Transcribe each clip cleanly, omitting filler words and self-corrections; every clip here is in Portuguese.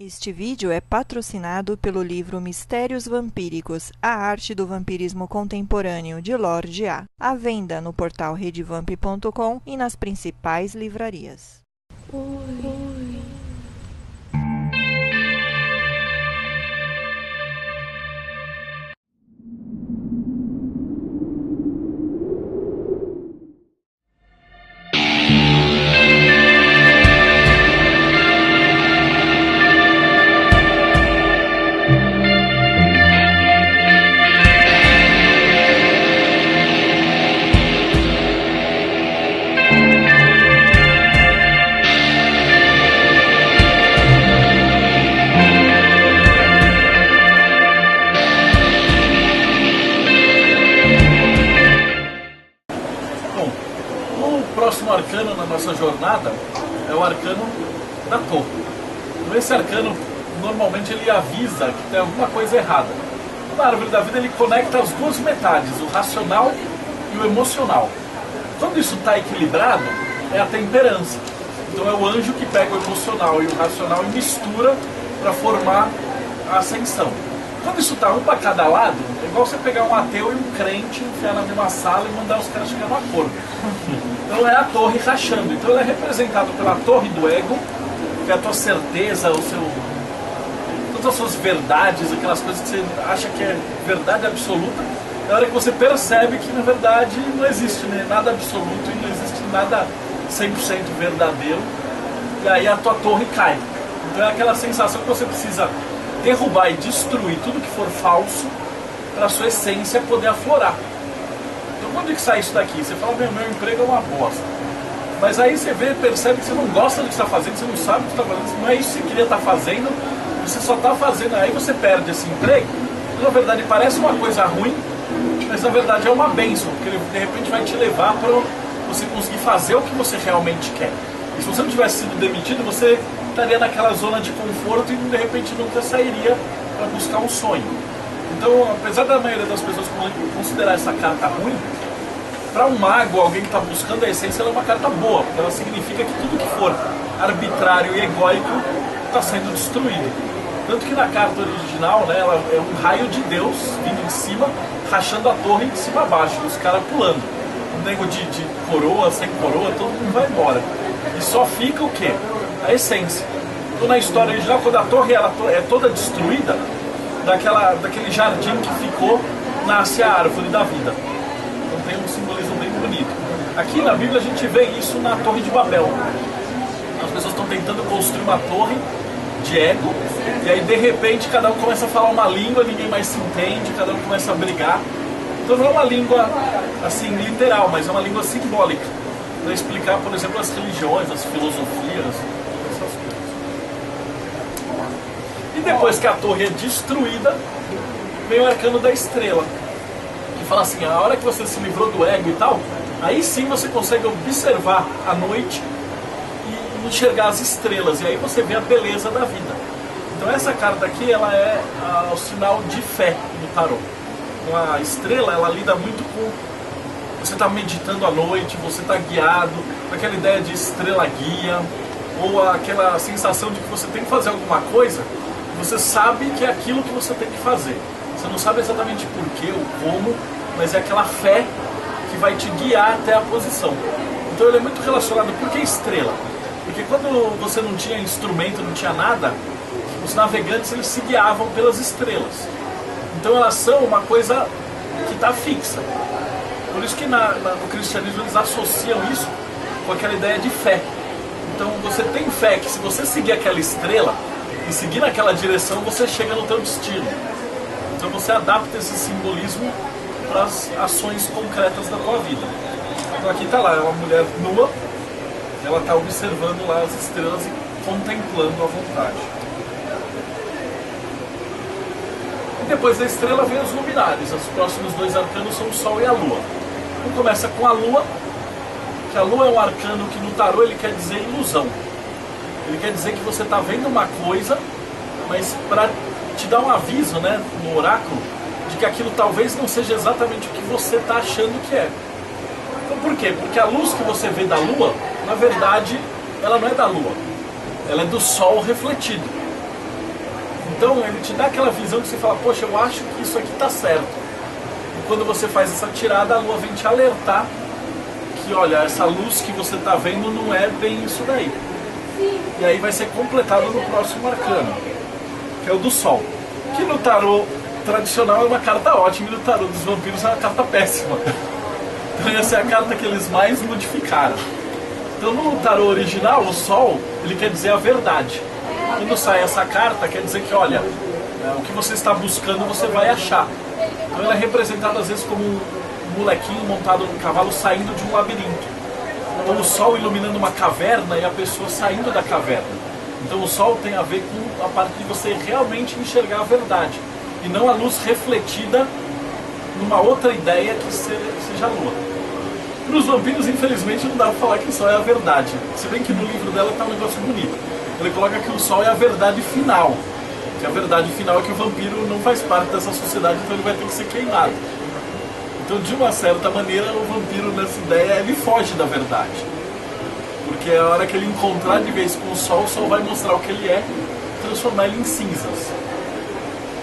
Este vídeo é patrocinado pelo livro Mistérios Vampíricos, a arte do vampirismo contemporâneo, de Lorde A. À venda no portal redevamp.com e nas principais livrarias. O próximo arcano na nossa jornada é o arcano da torre. Então esse arcano, normalmente ele avisa que tem alguma coisa errada. Na árvore da vida ele conecta as duas metades, o racional e o emocional. Quando isso está equilibrado, é a temperança. Então é o anjo que pega o emocional e o racional e mistura para formar a ascensão. Quando isso está um para cada lado, é igual você pegar um ateu e um crente, enfiar na mesma sala e mandar os caras chegar no acordo. Então é a torre rachando. Então ela é representada pela torre do ego, que é a tua certeza, todas as suas verdades, aquelas coisas que você acha que é verdade absoluta. É a hora que você percebe que na verdade não existe nada absoluto e não existe nada 100% verdadeiro. E aí a tua torre cai. Então é aquela sensação que você precisa derrubar e destruir tudo que for falso para a sua essência poder aflorar. Então quando que sai isso daqui? Você fala, meu emprego é uma bosta. Mas aí você percebe que você não gosta do que está fazendo, você não sabe o que está fazendo, não é isso que você queria estar fazendo, você só está fazendo, aí você perde esse emprego, que na verdade parece uma coisa ruim, mas na verdade é uma bênção, porque ele de repente vai te levar para você conseguir fazer o que você realmente quer. E se você não tivesse sido demitido, você estaria naquela zona de conforto e de repente nunca sairia para buscar um sonho. Então, apesar da maioria das pessoas considerar essa carta ruim, para um mago, alguém que está buscando a essência, ela é uma carta boa, porque ela significa que tudo que for arbitrário e egóico está sendo destruído. Tanto que na carta original, né, ela é um raio de Deus vindo em cima, rachando a torre de cima a baixo, os caras pulando. Um nego de coroa, sem coroa, todo mundo vai embora. E só fica o quê? A essência. Então na história original, quando a torre ela é toda destruída, daquele jardim que ficou, nasce a árvore da vida. Então tem um simbolismo bem bonito. Aqui na Bíblia a gente vê isso na Torre de Babel. As pessoas estão tentando construir uma torre de ego, e aí de repente cada um começa a falar uma língua, ninguém mais se entende, cada um começa a brigar. Então não é uma língua assim literal, mas é uma língua simbólica, para explicar, por exemplo, as religiões, as filosofias, essas coisas. E depois que a torre é destruída, vem o arcano da estrela, que fala assim, a hora que você se livrou do ego e tal, aí sim você consegue observar a noite e enxergar as estrelas, e aí você vê a beleza da vida. Então essa carta aqui, ela é o sinal de fé no tarô. Então a estrela, ela lida muito com você está meditando à noite, você está guiado, com aquela ideia de estrela guia, ou aquela sensação de que você tem que fazer alguma coisa, você sabe que é aquilo que você tem que fazer. Você não sabe exatamente porquê ou como, mas é aquela fé que vai te guiar até a posição. Então ele é muito relacionado, por que estrela? Porque quando você não tinha instrumento, não tinha nada, os navegantes eles se guiavam pelas estrelas. Então elas são uma coisa que está fixa. Por isso que no cristianismo eles associam isso com aquela ideia de fé. Então você tem fé que se você seguir aquela estrela e seguir naquela direção, você chega no teu destino. Então você adapta esse simbolismo para as ações concretas da tua vida. Então aqui está lá, é uma mulher nua, ela está observando lá as estrelas e contemplando à vontade. E depois da estrela vem os luminares. Os próximos dois arcanos são o Sol e a Lua. Então começa com a Lua, que a Lua é um arcano que no tarô ele quer dizer ilusão. Ele quer dizer que você está vendo uma coisa, mas para te dar um aviso, né, no oráculo, de que aquilo talvez não seja exatamente o que você está achando que é. Então por quê? Porque a luz que você vê da Lua, na verdade, ela não é da Lua. Ela é do Sol refletido. Então ele te dá aquela visão que você fala, poxa, eu acho que isso aqui está certo. E quando você faz essa tirada, a lua vem te alertar que, olha, essa luz que você está vendo não é bem isso daí. E aí vai ser completado no próximo arcano, que é o do Sol. Que no tarô tradicional é uma carta ótima, e no tarô dos vampiros é uma carta péssima. Então essa é a carta que eles mais modificaram. Então no tarô original, o Sol, ele quer dizer a verdade. Quando sai essa carta, quer dizer que, olha, o que você está buscando você vai achar. Então ela é representada às vezes como um molequinho montado num cavalo saindo de um labirinto. Então o Sol iluminando uma caverna e a pessoa saindo da caverna. Então o Sol tem a ver com a parte de você realmente enxergar a verdade. E não a luz refletida numa outra ideia que seja a lua. Para os vampiros, infelizmente, não dá para falar que o Sol é a verdade. Se bem que no livro dela está um negócio bonito. Ele coloca que o Sol é a verdade final. Que a verdade final é que o vampiro não faz parte dessa sociedade, então ele vai ter que ser queimado. Então, de uma certa maneira, o vampiro, nessa ideia, ele foge da verdade. Porque a hora que ele encontrar de vez com o Sol vai mostrar o que ele é, transformar ele em cinzas.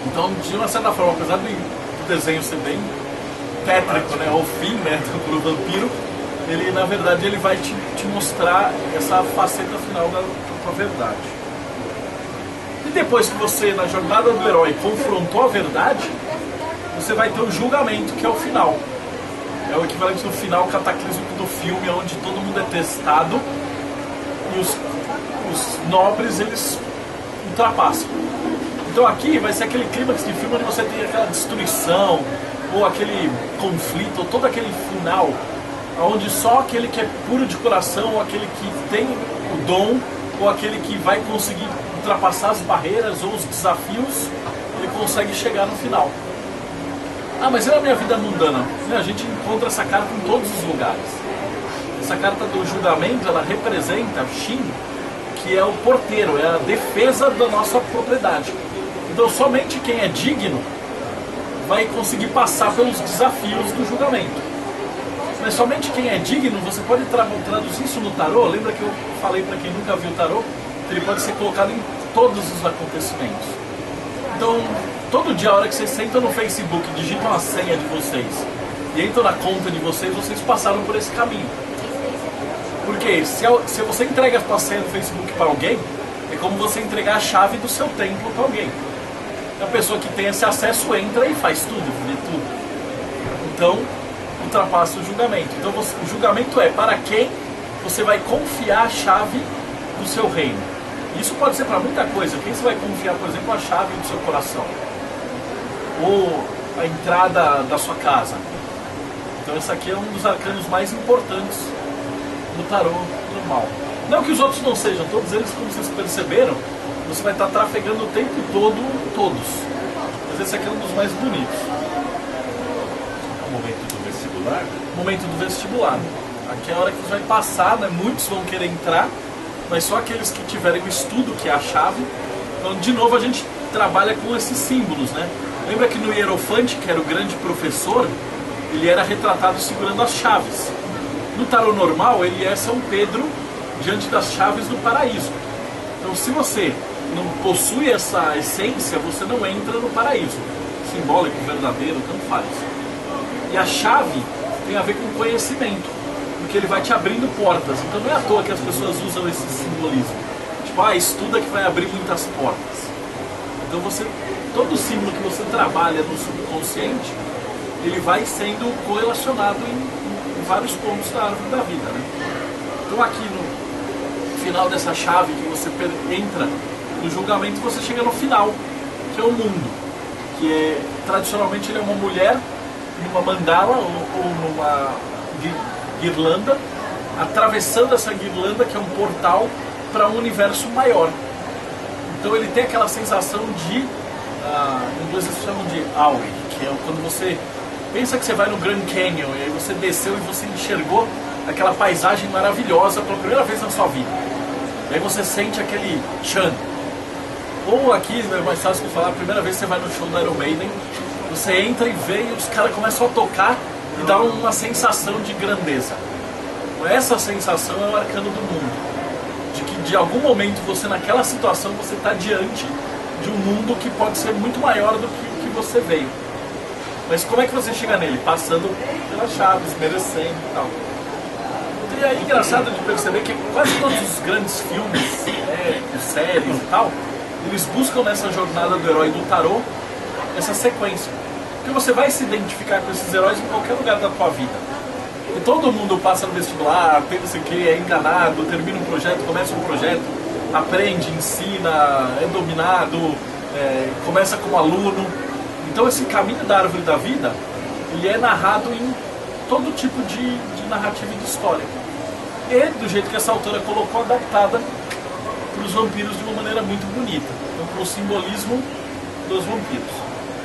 Então, de uma certa forma, apesar do desenho ser bem tétrico, né, ao fim, né, pro vampiro, ele, na verdade, ele vai te mostrar essa faceta final da verdade. E depois que você, na jornada do herói, confrontou a verdade, você vai ter o julgamento, que é o final. É o equivalente do final cataclísmico do filme, onde todo mundo é testado e os nobres, eles ultrapassam. Então aqui vai ser aquele clímax de filme onde você tem aquela destruição, ou aquele conflito, ou todo aquele final, onde só aquele que é puro de coração, ou aquele que tem o dom, ou aquele que vai conseguir ultrapassar as barreiras ou os desafios, ele consegue chegar no final. Ah, mas e na minha vida mundana? A gente encontra essa carta em todos os lugares. Essa carta do julgamento, ela representa Shin, que é o porteiro, é a defesa da nossa propriedade. Então somente quem é digno vai conseguir passar pelos desafios do julgamento. Mas somente quem é digno, você pode traduzir isso no tarô. Lembra que eu falei para quem nunca viu o tarô, que ele pode ser colocado em todos os acontecimentos. Então, todo dia, a hora que vocês sentam no Facebook, digitam a senha de vocês e entram na conta de vocês, vocês passaram por esse caminho. Porque se você entrega a sua senha do Facebook para alguém, é como você entregar a chave do seu templo para alguém. A pessoa que tem esse acesso entra e faz tudo, vê tudo. Então, ultrapassa o julgamento. Então, o julgamento é para quem você vai confiar a chave do seu reino. Isso pode ser para muita coisa. Quem você vai confiar, por exemplo, a chave do seu coração? Ou a entrada da sua casa? Então, esse aqui é um dos arcanos mais importantes do tarô normal. Não que os outros não sejam, todos eles, como vocês perceberam, você vai estar trafegando o tempo todo todos. Mas esse aqui é um dos mais bonitos. O momento do vestibular? O momento do vestibular. Aqui é a hora que você vai passar, né? Muitos vão querer entrar, mas só aqueles que tiverem o estudo, que é a chave. Então, de novo, a gente trabalha com esses símbolos, né? Lembra que no Hierofante, que era o grande professor, ele era retratado segurando as chaves. No tarô normal, ele é São Pedro diante das chaves do paraíso. Então, se você não possui essa essência, você não entra no paraíso. Simbólico, verdadeiro, tanto faz. E a chave tem a ver com conhecimento, porque ele vai te abrindo portas. Então não é à toa que as pessoas usam esse simbolismo. Tipo, estuda que vai abrir muitas portas. Então todo símbolo que você trabalha no subconsciente, ele vai sendo correlacionado em vários pontos da árvore da vida, né? Então aqui no final dessa chave que você entra no julgamento, você chega no final, que é o mundo, que é, tradicionalmente ele é uma mulher numa mandala ou numa guirlanda, atravessando essa guirlanda, que é um portal para um universo maior. Então ele tem aquela sensação de, em inglês eles chamam de awe, que é quando você pensa que você vai no Grand Canyon e aí você desceu e você enxergou aquela paisagem maravilhosa pela primeira vez na sua vida. E aí você sente aquele chan. Ou aqui, é mais fácil de falar, a primeira vez que você vai no show do Iron Maiden, você entra e vê e os caras começam a tocar e dá uma sensação de grandeza. Essa sensação é o arcano do mundo. De que de algum momento você, naquela situação, você está diante de um mundo que pode ser muito maior do que o que você veio. Mas como é que você chega nele? Passando pelas chaves, merecendo e tal. E aí é engraçado de perceber que quase todos os grandes filmes, séries e tal, eles buscam nessa jornada do herói do tarô essa sequência. Porque você vai se identificar com esses heróis em qualquer lugar da tua vida. E todo mundo passa no vestibular, pensa que é enganado, termina um projeto, começa um projeto, aprende, ensina, é dominado, começa como aluno. Então esse caminho da árvore da vida, ele é narrado em todo tipo de narrativa e de história. E do jeito que essa autora colocou, adaptada para os vampiros de uma maneira muito bonita. Então, para o simbolismo dos vampiros.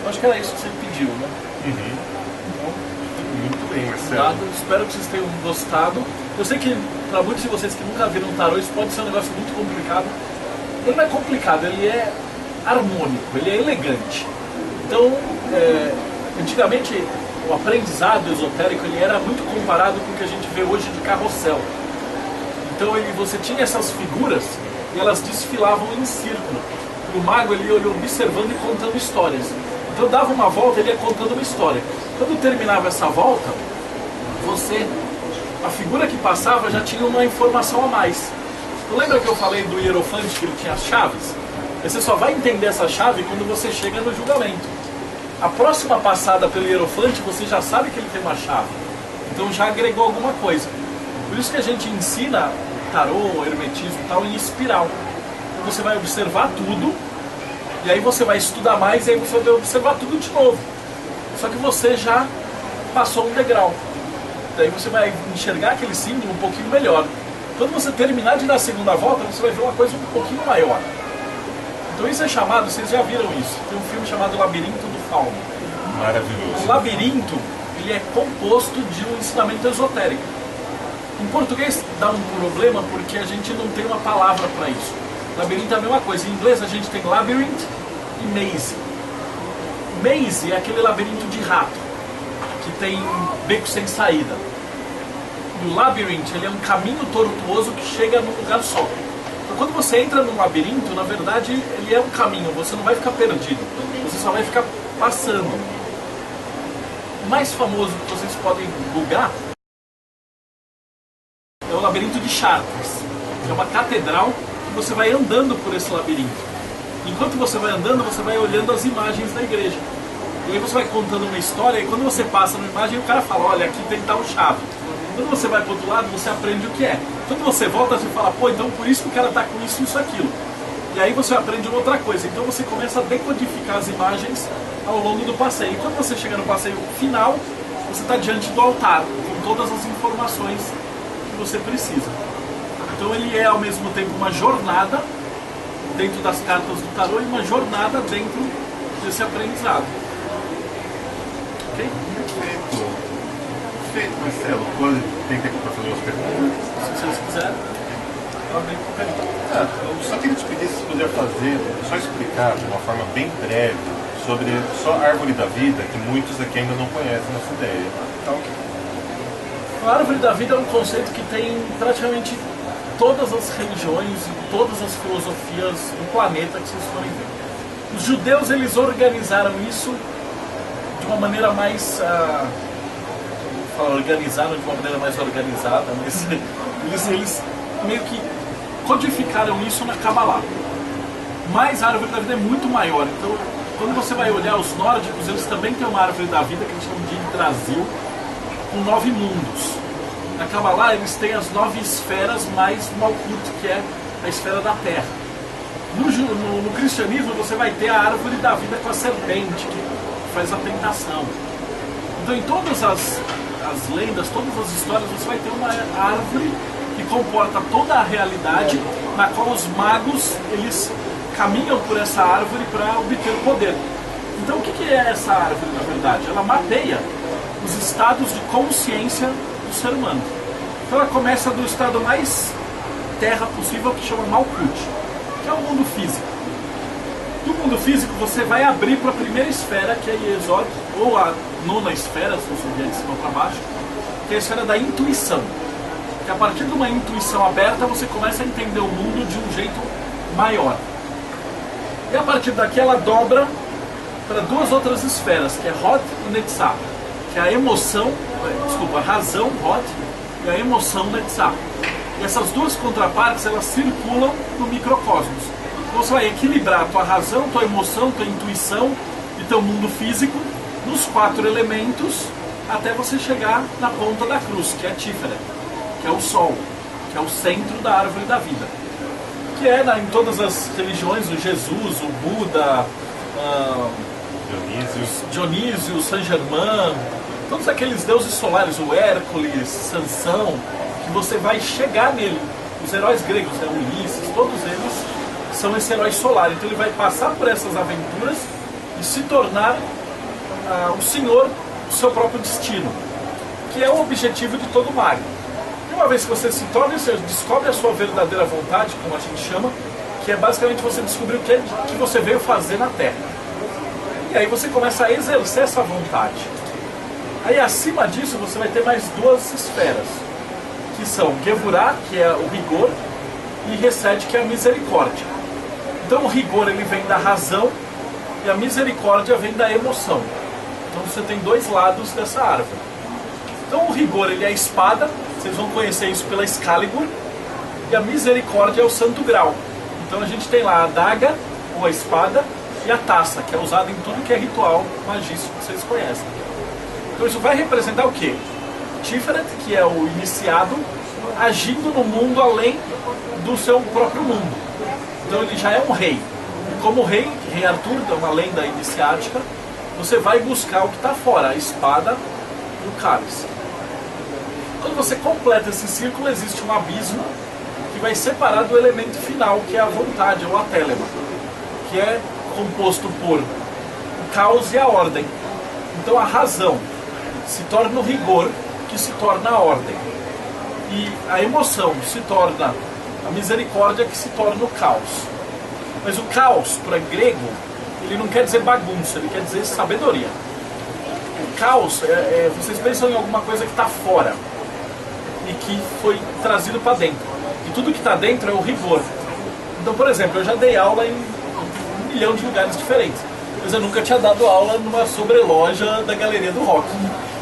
Eu acho que era isso que você pediu, né? Uhum. Então, muito bem, Marcelo. Espero que vocês tenham gostado. Eu sei que para muitos de vocês que nunca viram tarô, isso pode ser um negócio muito complicado. Ele não é complicado, ele é harmônico, ele é elegante. Então, antigamente, o aprendizado esotérico ele era muito comparado com o que a gente vê hoje de carrossel. Então você tinha essas figuras e elas desfilavam em círculo. E o mago ele ia observando e contando histórias. Então dava uma volta e ele ia contando uma história. Quando terminava essa volta, a figura que passava já tinha uma informação a mais. Tu lembra que eu falei do hierofante que ele tinha as chaves? Você só vai entender essa chave quando você chega no julgamento. A próxima passada pelo hierofante você já sabe que ele tem uma chave. Então já agregou alguma coisa. Por isso que a gente ensina tarô, hermetismo e tal em espiral. Então você vai observar tudo, e aí você vai estudar mais, e aí você vai observar tudo de novo. Só que você já passou um degrau. Daí você vai enxergar aquele símbolo um pouquinho melhor. Quando você terminar de dar a segunda volta, você vai ver uma coisa um pouquinho maior. Então isso é chamado, vocês já viram isso, tem um filme chamado Labirinto do Fauno. Maravilhoso. O labirinto, ele é composto de um ensinamento esotérico. Em português dá um problema porque a gente não tem uma palavra para isso. Labirinto é a mesma coisa. Em inglês a gente tem labyrinth e maze. Maze é aquele labirinto de rato, que tem beco sem saída. O labyrinth ele é um caminho tortuoso que chega num lugar só. Então quando você entra num labirinto, na verdade ele é um caminho, você não vai ficar perdido. Você só vai ficar passando. O mais famoso que vocês podem bugar é o labirinto de Chartres, que é uma catedral que você vai andando por esse labirinto. Enquanto você vai andando, você vai olhando as imagens da igreja. E aí você vai contando uma história, e quando você passa numa imagem, o cara fala, olha, aqui tem tal chave. Quando você vai para o outro lado, você aprende o que é. Quando você volta, você fala, pô, então por isso que o cara está com isso, aquilo. E aí você aprende uma outra coisa. Então você começa a decodificar as imagens ao longo do passeio. E quando você chega no passeio final, você está diante do altar, com todas as informações que você precisa. Então ele é ao mesmo tempo uma jornada dentro das cartas do tarô e uma jornada dentro desse aprendizado. Ok? Perfeito, Marcelo. Tem tempo para fazer umas perguntas? Se vocês quiserem, eu abri qualquer coisa. Eu só queria te pedir se puder fazer, só explicar de uma forma bem breve sobre só a árvore da vida, que muitos aqui ainda não conhecem nessa ideia. Tá, ok. A árvore da vida é um conceito que tem praticamente todas as religiões e todas as filosofias do planeta que vocês forem ver. Os judeus, eles organizaram isso de uma maneira mais... organizaram de uma maneira mais organizada, mas eles meio que codificaram isso na Kabbalah. Mas a árvore da vida é muito maior. Então, quando você vai olhar os nórdicos, eles também têm uma árvore da vida que eles chamam de Yggdrasil, com 9 mundos. Na Kabbalah, eles têm as 9 esferas mais Malkut, que é a esfera da terra. No cristianismo, você vai ter a árvore da vida com a serpente, que faz a tentação. Então, em todas as lendas, todas as histórias, você vai ter uma árvore que comporta toda a realidade, na qual os magos, eles caminham por essa árvore para obter poder. Então o que é essa árvore, na verdade? Ela mapeia os estados de consciência do ser humano. Então ela começa do estado mais terra possível, que chama Malkut, que é o mundo físico. Do mundo físico você vai abrir para a primeira esfera, que é Yesod, ou a 9ª esfera, se você vier de cima para baixo, que é a esfera da intuição. Que a partir de uma intuição aberta você começa a entender o mundo de um jeito maior. E a partir daqui ela dobra para duas outras esferas, que é Hod e Netzach, que é a emoção, desculpa, a razão Hod e a emoção Netzach. E essas duas contrapartes, elas circulam no microcosmos. Então você vai equilibrar a tua razão, tua emoção, tua intuição e teu mundo físico nos 4 elementos até você chegar na ponta da cruz, que é Tiferet, que é o Sol, que é o centro da árvore da vida. Que é em todas as religiões, o Jesus, o Buda, Dionísio, Saint Germain, todos aqueles deuses solares, o Hércules, Sansão, que você vai chegar nele. Os heróis gregos, né, Ulisses, todos eles são esse herói solar. Então ele vai passar por essas aventuras e se tornar o senhor do seu próprio destino, que é o objetivo de todo mago. E uma vez que você se torna, você descobre a sua verdadeira vontade, como a gente chama, que é basicamente você descobrir o que você veio fazer na Terra. E aí você começa a exercer essa vontade. Aí acima disso você vai ter mais 2 esferas, que são Gevurah, que é o rigor, e Hesed, que é a misericórdia. Então o rigor ele vem da razão e a misericórdia vem da emoção. Então você tem 2 lados dessa árvore. Então o rigor ele é a espada, vocês vão conhecer isso pela Excalibur, e a misericórdia é o santo grau. Então a gente tem lá a adaga, ou a espada, e a taça, que é usada em tudo que é ritual magístico que vocês conhecem. Então isso vai representar o quê? Tiferet, que é o iniciado, agindo no mundo além do seu próprio mundo. Então ele já é um rei. E como rei Arthur, é uma lenda iniciática, você vai buscar o que está fora, a espada e o cálice. Quando você completa esse círculo, existe um abismo que vai separar do elemento final, que é a vontade, ou a télema, que é composto por o caos e a ordem. Então a razão se torna o rigor, que se torna a ordem. E a emoção se torna a misericórdia, que se torna o caos. Mas o caos, para grego, ele não quer dizer bagunça, ele quer dizer sabedoria. O caos, vocês pensam em alguma coisa que está fora e que foi trazido para dentro. E tudo que está dentro é o rigor. Então, por exemplo, eu já dei aula em 1 milhão de lugares diferentes, mas eu nunca tinha dado aula numa sobreloja da Galeria do Rock.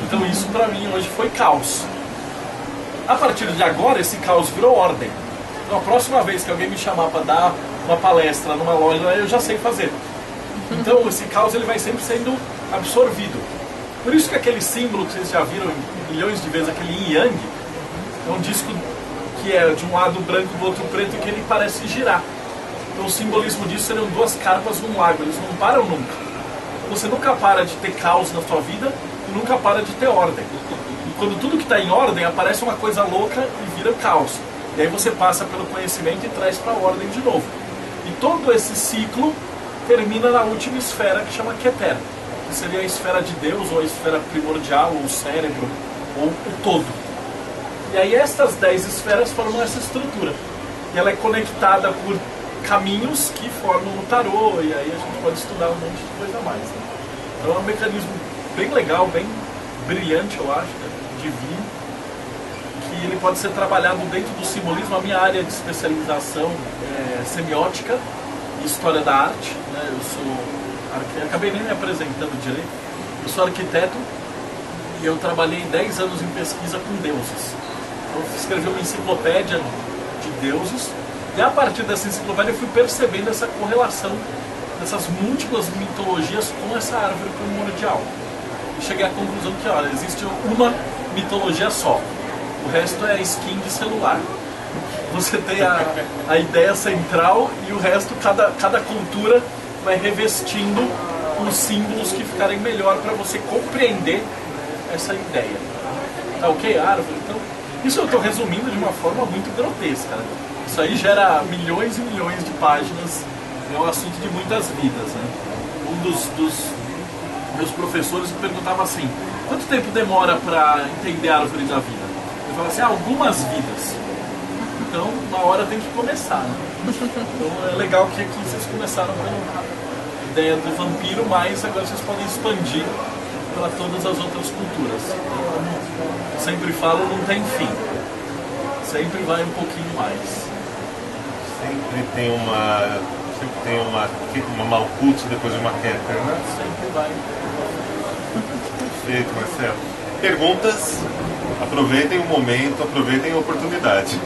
Então isso para mim hoje foi caos. A partir de agora, esse caos virou ordem. Então a próxima vez que alguém me chamar para dar uma palestra numa loja, eu já sei fazer. Então esse caos ele vai sempre sendo absorvido. Por isso que aquele símbolo que vocês já viram milhões de vezes, aquele yin yang, é um disco que é de um lado branco do outro preto e que ele parece girar. Então o simbolismo disso seriam 2 carpas num lago, eles não param nunca. Você nunca para de ter caos na sua vida e nunca para de ter ordem. E quando tudo que está em ordem aparece uma coisa louca e vira caos. E aí você passa pelo conhecimento e traz para a ordem de novo. E todo esse ciclo termina na última esfera, que chama Keter, que seria a esfera de Deus, ou a esfera primordial, ou o cérebro, ou o todo. E aí estas 10 esferas formam essa estrutura. E ela é conectada por caminhos que formam o tarô, e aí a gente pode estudar um monte de coisa a mais. Né? Então é um mecanismo bem legal, bem brilhante, eu acho, né? Divino, que ele pode ser trabalhado dentro do simbolismo. A minha área de especialização é semiótica e história da arte. Né? Eu sou acabei nem me apresentando direito. Eu sou arquiteto e eu trabalhei 10 anos em pesquisa com deuses. Eu escrevi uma enciclopédia de deuses, e a partir dessa enciclopédia eu fui percebendo essa correlação dessas múltiplas mitologias com essa árvore primordial. E cheguei à conclusão que, olha, existe uma mitologia só, o resto é skin de celular. Você tem a ideia central e o resto, cada cultura vai revestindo os símbolos que ficarem melhor para você compreender essa ideia. Tá ok? Árvore, então... Isso eu estou resumindo de uma forma muito grotesca. Né? Isso aí gera milhões e milhões de páginas, é um assunto de muitas vidas. Né? Um dos meus professores me perguntava assim: quanto tempo demora para entender a árvore da vida? Eu falava assim: algumas vidas. Então, uma hora tem que começar. Né? Então é legal que aqui vocês começaram pela ideia do vampiro, mas agora vocês podem expandir para todas as outras culturas. Como sempre falo, não tem fim. Sempre vai um pouquinho mais. Sempre tem uma Sempre tem uma Malkuth depois de uma Keter, né? Sempre vai. Perfeito, Marcelo. Perguntas? Aproveitem o momento, aproveitem a oportunidade.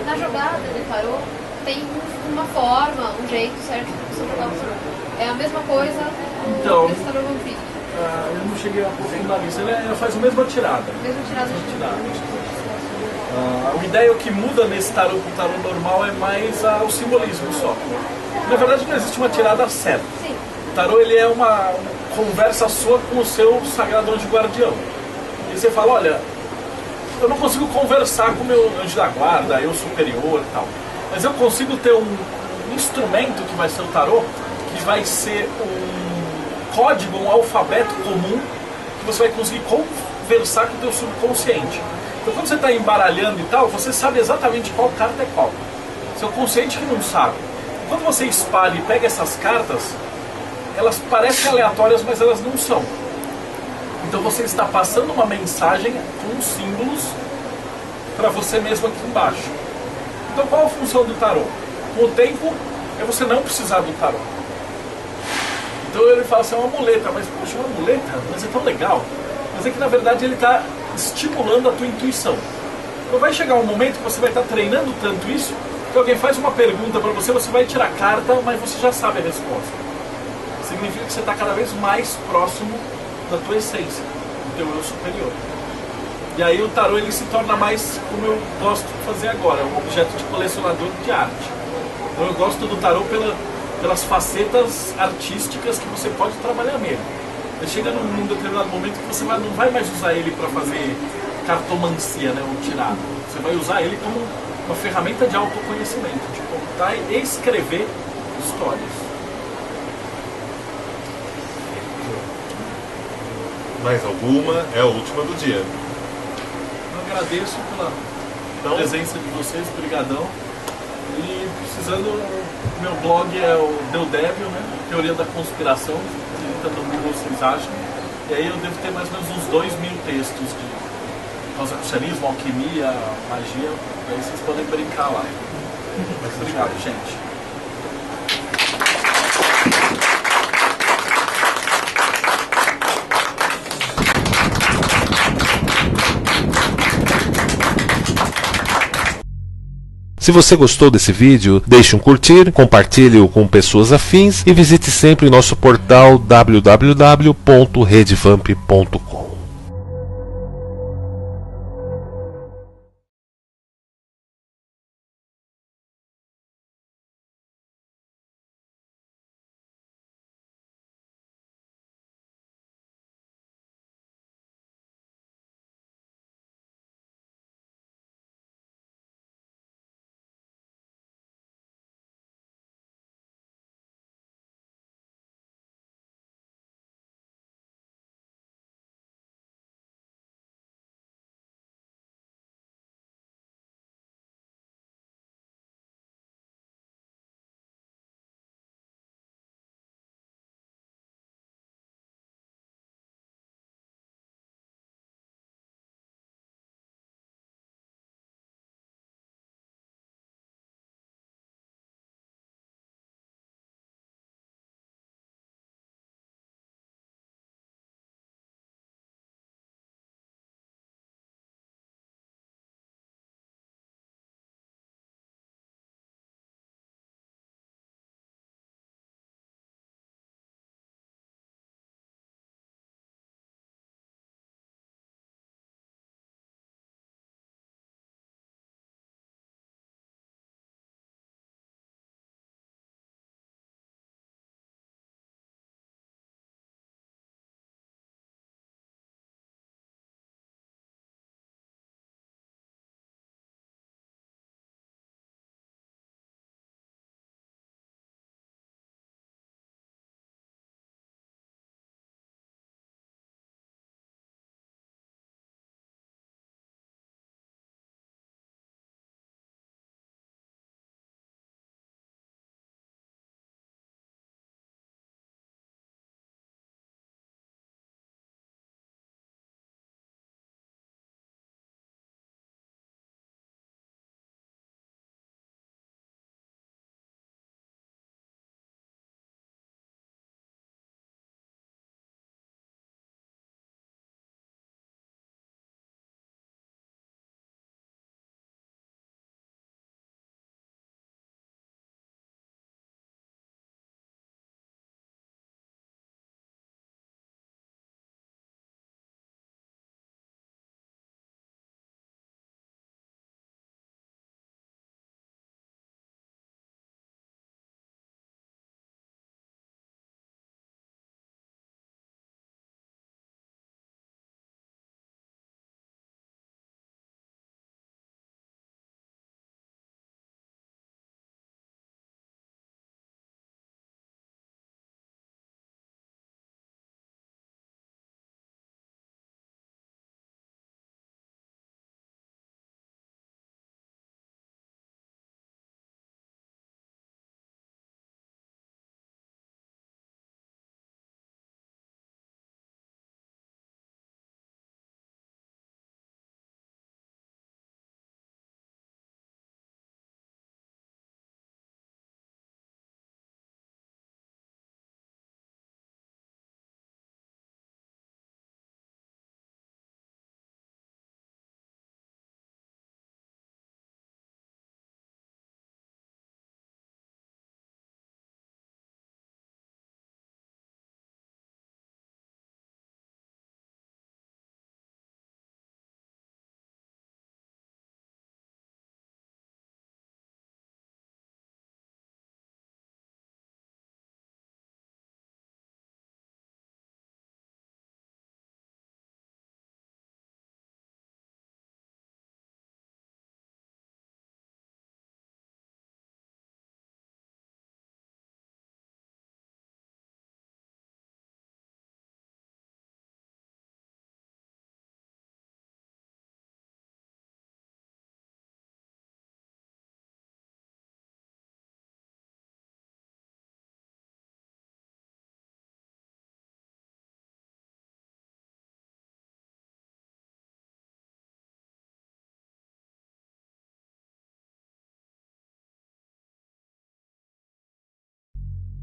Na jogada de tarô, tem uma forma, um jeito certo de você jogar o tarô. É a mesma coisa Então, desse tarô vampírico. eu não cheguei a aprofundar nisso. Ele faz a mesma tirada. Mesma tirada A ideia que muda nesse tarô pro tarô normal é mais o simbolismo só. Na verdade não existe uma tirada certa. Sim. O tarô ele é uma conversa sua com o seu sagrado anjo guardião. E você fala, olha, eu não consigo conversar com o meu anjo da guarda, eu superior e tal. Mas eu consigo ter um instrumento que vai ser o tarô, que vai ser um código, um alfabeto comum, que você vai conseguir conversar com o teu subconsciente. Então quando você está embaralhando e tal, você sabe exatamente qual carta é qual. Seu consciente que não sabe. Quando você espalha e pega essas cartas, elas parecem aleatórias, mas elas não são. Então você está passando uma mensagem com símbolos para você mesmo aqui embaixo. Então qual a função do tarô? Com o tempo, é você não precisar do tarô. Então ele fala assim, é uma muleta, mas poxa, uma muleta? Mas é tão legal. Mas é que na verdade ele está estimulando a tua intuição. Então vai chegar um momento que você vai estar treinando tanto isso, que alguém faz uma pergunta para você, você vai tirar carta, mas você já sabe a resposta. Significa que você está cada vez mais próximo da tua essência, do teu eu superior. E aí o tarô ele se torna mais, como eu gosto de fazer agora, um objeto de colecionador de arte. Então eu gosto do tarô pelas facetas artísticas que você pode trabalhar nele. Você chega num determinado momento que você não vai mais usar ele para fazer cartomancia, né, ou tirada. Você vai usar ele como uma ferramenta de autoconhecimento, de contar e escrever histórias. Mais alguma? É a última do dia. Eu agradeço pela presença de vocês, brigadão. E precisando, meu blog é o Deudébio, né? Teoria da Conspiração, digitando no Google vocês acham. E aí eu devo ter mais ou menos uns 2.000 textos de rosacrucianismo, alquimia, magia. Aí vocês podem brincar lá. Obrigado, gente. Se você gostou desse vídeo, deixe um curtir, compartilhe-o com pessoas afins e visite sempre nosso portal www.redvamp.com.